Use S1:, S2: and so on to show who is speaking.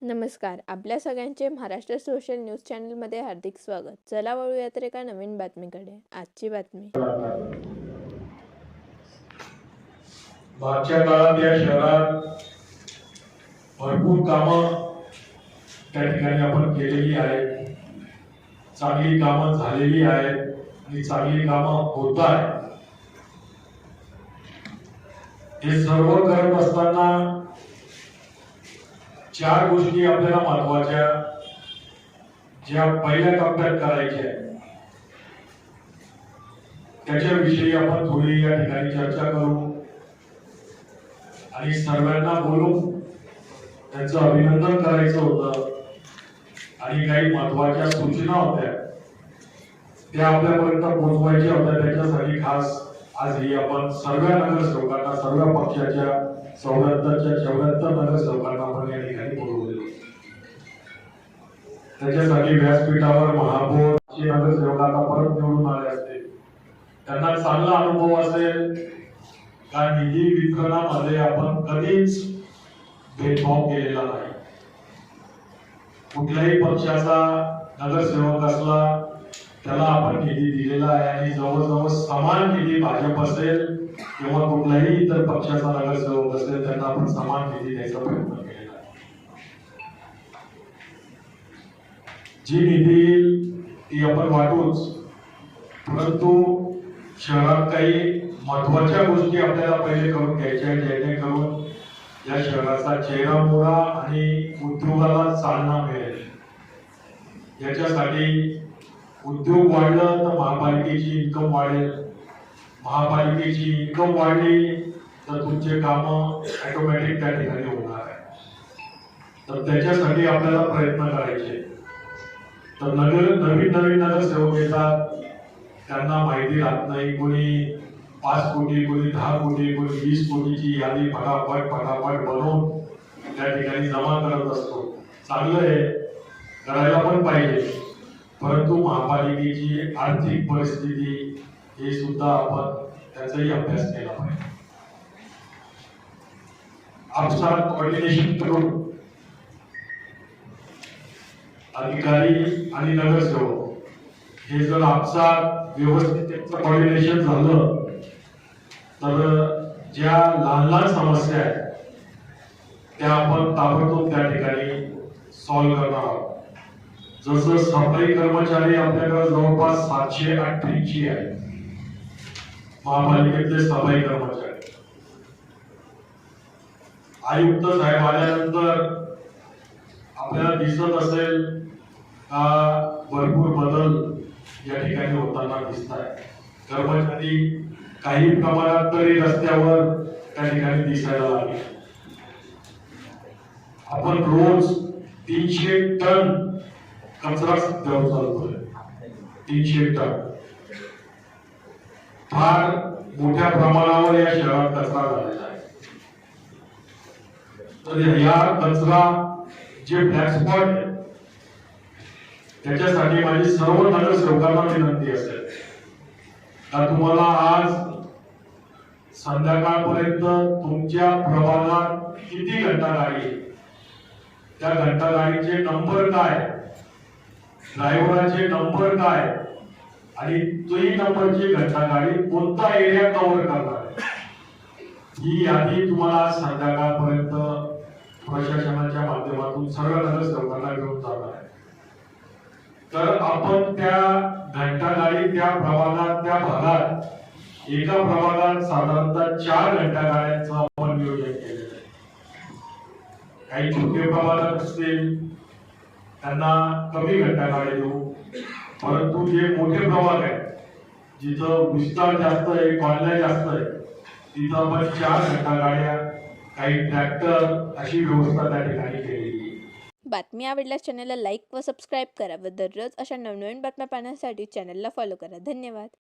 S1: नमस्कार. आपल्या सगळ्यांचे महाराष्ट्र सोशल न्यूज चॅनलमध्ये हार्दिक स्वागत. चला वळूया तर एका नवीन बातमीकडे. आजची बातमी.
S2: मागच्या काळात या शहरात भरपूर कामं त्या ठिकाणी आपण केलेली आहेत. चांगली कामं झालेली आहेत आणि चांगली कामं होत आहेत. हे सर्व करत असताना चार गोष्टी आपल्याला महत्वाच्या ज्या पहिल्या टप्प्यात करायच्या त्याच्याविषयी आपण थोडी या ठिकाणी चर्चा करू आणि सर्वांना बोलून त्यांचं अभिनंदन करायचं होतं आणि काही महत्वाच्या सूचना होत्या त्या आपल्यापर्यंत पोहोचवायच्या होत्या. त्याच्यासाठी खास आज ही आपण सर्व नगरसेवकांना, सर्व पक्षाच्या 74 नगरसेवकांना आपण या ठिकाणी बोलवले. त्याच्यासाठी व्यासपीठावर महापौर नगरसेवक आता परत निवडून आले असते, त्यांना चांगला अनुभव असेल का निधी वितरणामध्ये आपण कधीच भेदभाव केलेला नाही. कुठल्याही पक्षाचा नगरसेवक असला त्याला आपण निधी दिलेला आहे आणि जवळजवळ समान निधी भाजप असेल किंवा कुठलाही इतर पक्षाचा नगरसेवक असेल त्यांना आपण समान निधी द्यायचा प्रयत्न केलेला आहे. जी निधी येईल ती आपण वाटूच, परंतु शहरात काही महत्वाच्या गोष्टी आपल्याला पहिले करून घ्यायच्या जेणेकरून या शहराचा चेहरा मोहरा आणि उद्योगाला चालना मिळेल. याच्यासाठी उद्योग वाढलं तर महापालिकेची इन्कम वाढेल, महापालिकेची इन्कम वाढली तर तुमचे काम ऑटोमॅटिक त्या ठिकाणी होणार आहे. तर त्याच्यासाठी आपल्याला प्रयत्न करायचे. तर नवीन नगरसेवक येतात, त्यांना माहिती राहत नाही. कोणी 5 कोटी, कोणी 10 कोटी, कोणी 20 कोटीची यादी फटाफट बनवून त्या ठिकाणी जमा करत असतो. चांगलं आहे, करायला पण पाहिजे, परंतु महापालिकेची आर्थिक परिस्थिती हे सुद्धा आपण त्याचाही अभ्यास केला पाहिजे. आपसात कोऑर्डिनेशन करून अधिकारी आणि नगरसेवक हे जर आपसात व्यवस्थित कोऑर्डिनेशन झालं तर ज्या लहान समस्या आहेत त्या आपण ताबडतोब त्या ठिकाणी सॉल्व्ह करणार आहोत. जसं सफाई कर्मचारी आपल्याकडे जवळपास 788 आहेत महापालिकेतले सफाई कर्मचारी. आयुक्त साहेब आल्यानंतर आपल्याला दिसत असेल का भरपूर बदल या ठिकाणी होताना दिसत आहे. कर्मचारी काही प्रमाणात तरी रस्त्यावर त्या ठिकाणी दिसायला लागले. आपण रोज 300 टन कचरा सध्यावर चालतोय. 300 टन फार मोठ्या प्रमाणावर या शहरात कचरा झालेला आहे. तर या कचरा जे ब्लॅक स्पॉट आहे त्याच्यासाठी माझी सर्व नगरसेवकांना विनंती असेल का तुम्हाला आज संध्याकाळपर्यंत तुमच्या प्रभागात किती घंटागाडी आहे, त्या घंटागाडीचे नंबर काय, ड्रायव्हराचे नंबर काय आणि तोही नंबरची घंटागाडी कोणता एरिया कव्हर करणार आहे ही यादी तुम्हाला संध्याकाळपर्यंत प्रशासनाच्या माध्यमातून सर्व नगरसेवकांना घेऊन जाणार आहे. तर आपण त्या घंटागाडी त्या प्रभागात, त्या भागात एका प्रभागात साधारणतः 4 घंटागाड्यांचं आपण नियोजन केलेलं आहे. काही छोटे प्रभागात असतील त्यांना कमी घंटागाडी देऊ, परंतु जे मोठे प्रभाग आहेत जिथं विस्तार जास्त आहे, कॉलन्या जास्त आहे, तिथं आपण 4 घंटागाड्या, काही ट्रॅक्टर अशी व्यवस्था त्या ठिकाणी केलेली आहे.
S1: बातमी आवडल्यास चॅनलला लाईक व सबस्क्राईब करा व दररोज अशा नवनवीन बातम्या पाहण्यासाठी चॅनलला फॉलो करा. धन्यवाद.